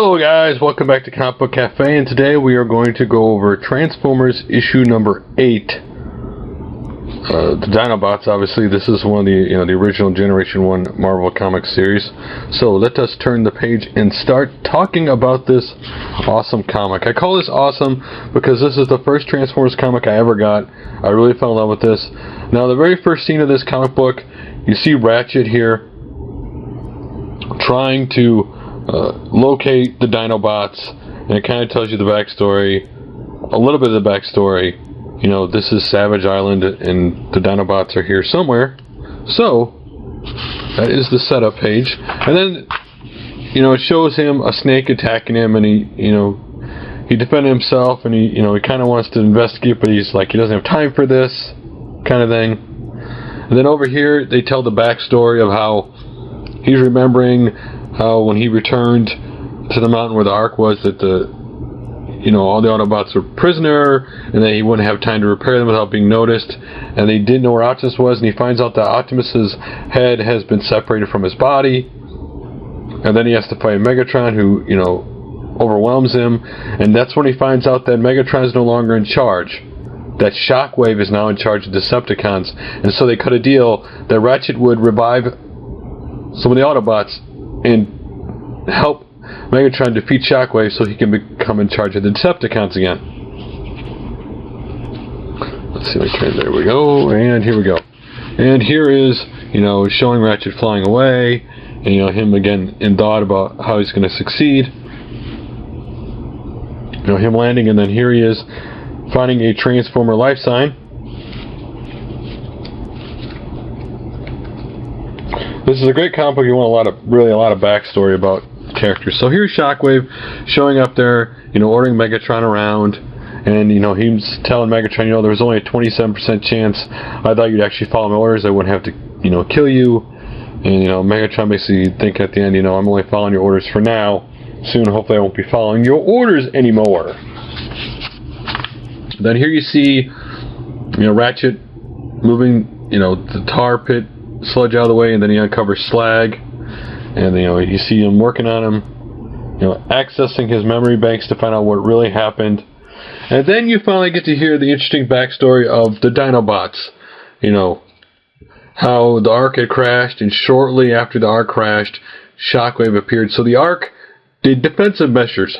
Hello guys, welcome back to Comic Book Cafe, and today we are going to go over Transformers issue number 8. The Dinobots, obviously. This is one of the the original Generation 1 Marvel Comics series. So let us turn the page and start talking about this awesome comic. I call this awesome because this is the first Transformers comic I ever got. I really fell in love with this. Now, the very first scene of this comic book, you see Ratchet here trying to locate the Dinobots, and it kind of tells you the backstory, a little bit of the backstory. You know, this is Savage Island, and the Dinobots are here somewhere. So that is the setup page, and then it shows him a snake attacking him, and he defended himself, and he kind of wants to investigate, but he's like, he doesn't have time for this kind of thing. And then over here they tell the backstory of how he's remembering how when he returned to the mountain where the Ark was, that all the Autobots were prisoner, and that he wouldn't have time to repair them without being noticed, and they didn't know where Optimus was, and he finds out that Optimus's head has been separated from his body, and then he has to fight Megatron, who overwhelms him, and that's when he finds out that Megatron is no longer in charge, that Shockwave is now in charge of Decepticons, and so they cut a deal that Ratchet would revive some of the Autobots and help Megatron defeat Shockwave so he can become in charge of the Decepticons again. Let's see my turn. There we go. And here we go. And here is, showing Ratchet flying away, and him again in thought about how he's going to succeed. Him landing, and then here he is finding a Transformer life sign. This is a great comic book. You want a lot of backstory about characters. So here's Shockwave showing up there, ordering Megatron around, and he's telling Megatron, there was only a 27% chance. I thought you'd actually follow my orders. I wouldn't have to, kill you. And Megatron basically thinking at the end, I'm only following your orders for now. Soon, hopefully, I won't be following your orders anymore. Then here you see, Ratchet moving, the tar pit sludge out of the way, and then he uncovers Slag, and you see him working on him, accessing his memory banks to find out what really happened. And then you finally get to hear the interesting backstory of the Dinobots. How the Ark had crashed, and shortly after the Ark crashed, Shockwave appeared. So the Ark did defensive measures,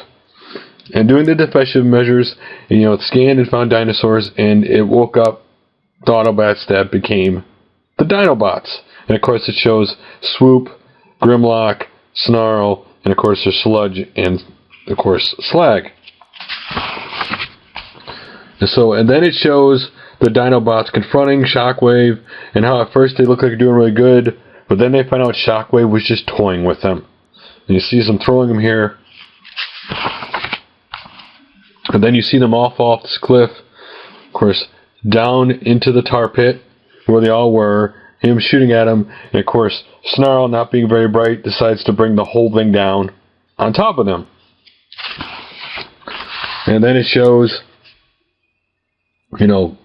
and doing the defensive measures, it scanned and found dinosaurs, and it woke up the Autobots that became the Dinobots. And of course it shows Swoop, Grimlock, Snarl, and of course there's Sludge, and of course Slag. And then it shows the Dinobots confronting Shockwave, and how at first they look like they're doing really good, but then they find out Shockwave was just toying with them. And you see them throwing him here, and then you see them all fall off this cliff, of course, down into the tar pit where they all were, him shooting at him, and of course Snarl, not being very bright, decides to bring the whole thing down on top of them. And then it shows the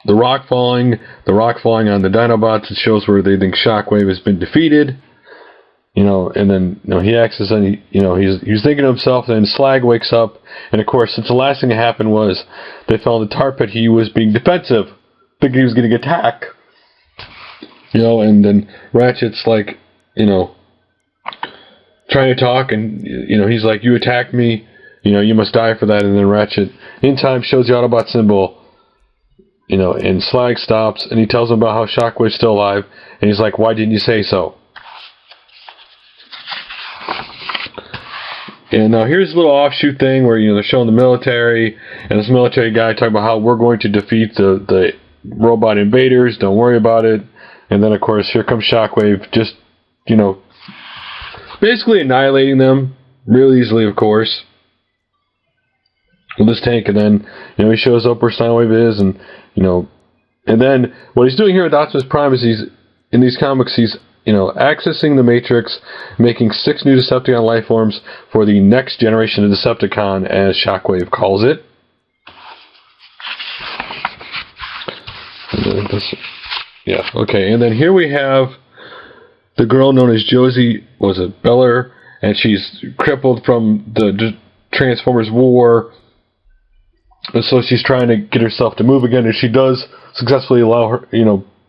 rock falling on the Dinobots. It shows where they think Shockwave has been defeated, and then he accesses, and he's thinking to himself, and then Slag wakes up, and of course, since the last thing that happened was they fell in the tar pit, he was being defensive, thinking he was getting attacked. And then Ratchet's like, trying to talk, and, he's like, you attacked me, you must die for that. And then Ratchet, in time, shows the Autobot symbol, and Slag stops, and he tells him about how Shockwave's still alive, and he's like, why didn't you say so? And now here's a little offshoot thing where, they're showing the military, and this military guy talking about how we're going to defeat the robot invaders, don't worry about it. And then, of course, here comes Shockwave, just, basically annihilating them real easily, of course, with this tank. And then, he shows up where Soundwave is, and, and then what he's doing here with Optimus Prime is in these comics, he's, accessing the Matrix, making 6 new Decepticon life forms for the next generation of Decepticon, as Shockwave calls it. Yeah, okay, and then here we have the girl known as Josie, was it Beller, and she's crippled from the Transformers War. And so she's trying to get herself to move again, and she does successfully allow her,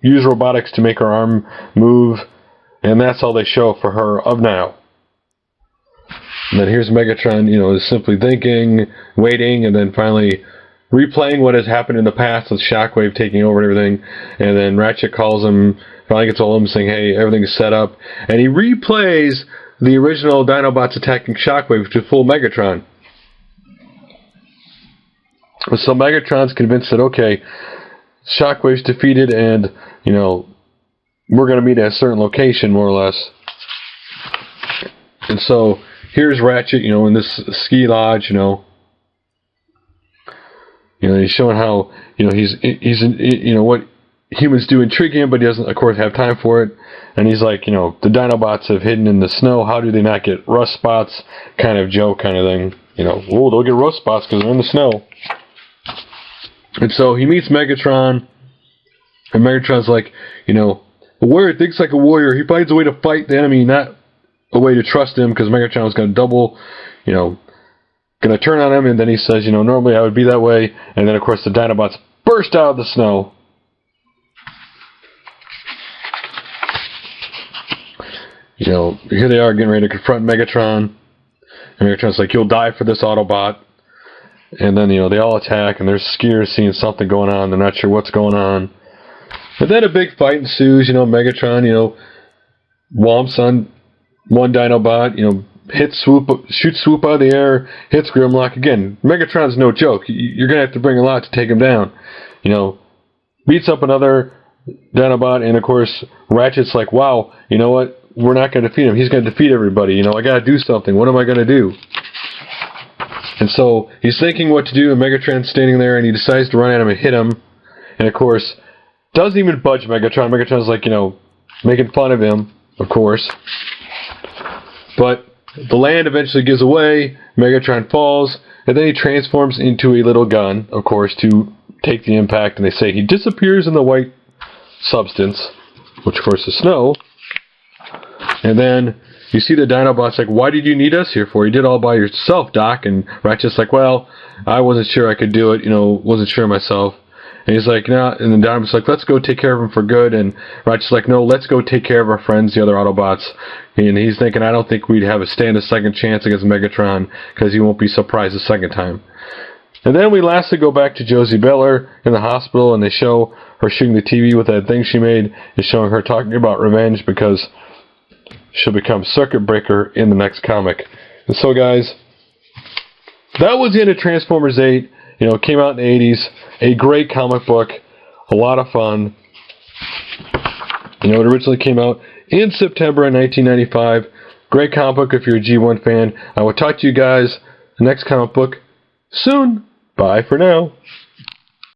use robotics to make her arm move, and that's all they show for her of now. And then here's Megatron, is simply thinking, waiting, and then finally replaying what has happened in the past with Shockwave taking over and everything. And then Ratchet calls him, finally gets hold of him saying, hey, everything's set up. And he replays the original Dinobots attacking Shockwave to fool Megatron. So Megatron's convinced that, okay, Shockwave's defeated and, we're going to meet at a certain location, more or less. And so here's Ratchet, in this ski lodge, he's showing how, he's what humans do intrigue him, but he doesn't, of course, have time for it. And he's like, the Dinobots have hidden in the snow. How do they not get rust spots? Kind of joke, kind of thing. Well, they'll get rust spots because they're in the snow. And so he meets Megatron, and Megatron's like, a warrior thinks like a warrior. He finds a way to fight the enemy, not a way to trust him, because Megatron was going to double, going to turn on him, and then he says, normally I would be that way, and then of course the Dinobots burst out of the snow. Here they are getting ready to confront Megatron, and Megatron's like, you'll die for this Autobot. And then, they all attack, and they're scared seeing something going on. They're not sure what's going on. But then a big fight ensues. Megatron, whomps on one Dinobot, shoots Swoop out of the air, hits Grimlock. Again, Megatron's no joke. You're going to have to bring a lot to take him down. Beats up another Dinobot, and of course, Ratchet's like, wow, you know what? We're not going to defeat him. He's going to defeat everybody. I got to do something. What am I going to do? And so he's thinking what to do, and Megatron's standing there, and he decides to run at him and hit him. And of course, doesn't even budge Megatron. Megatron's like, making fun of him, of course. But the land eventually gives away, Megatron falls, and then he transforms into a little gun, of course, to take the impact. And they say he disappears in the white substance, which of course is snow. And then you see the Dinobots like, why did you need us here for? You did all by yourself, Doc. And Ratchet's like, well, I wasn't sure I could do it, wasn't sure myself. And he's like, no. And then Dinobot's like, let's go take care of him for good. And Ratchet's like, no, let's go take care of our friends, the other Autobots. And he's thinking, I don't think we'd have a second chance against Megatron, because he won't be surprised the second time. And then we lastly go back to Josie Beller in the hospital, and they show her shooting the TV with that thing she made, and showing her talking about revenge, because she'll become Circuit Breaker in the next comic. And so, guys, that was the end of Transformers 8. It came out in the 80s. A great comic book. A lot of fun. It originally came out in September of 1995. Great comic book if you're a G1 fan. I will talk to you guys the next comic book soon. Bye for now.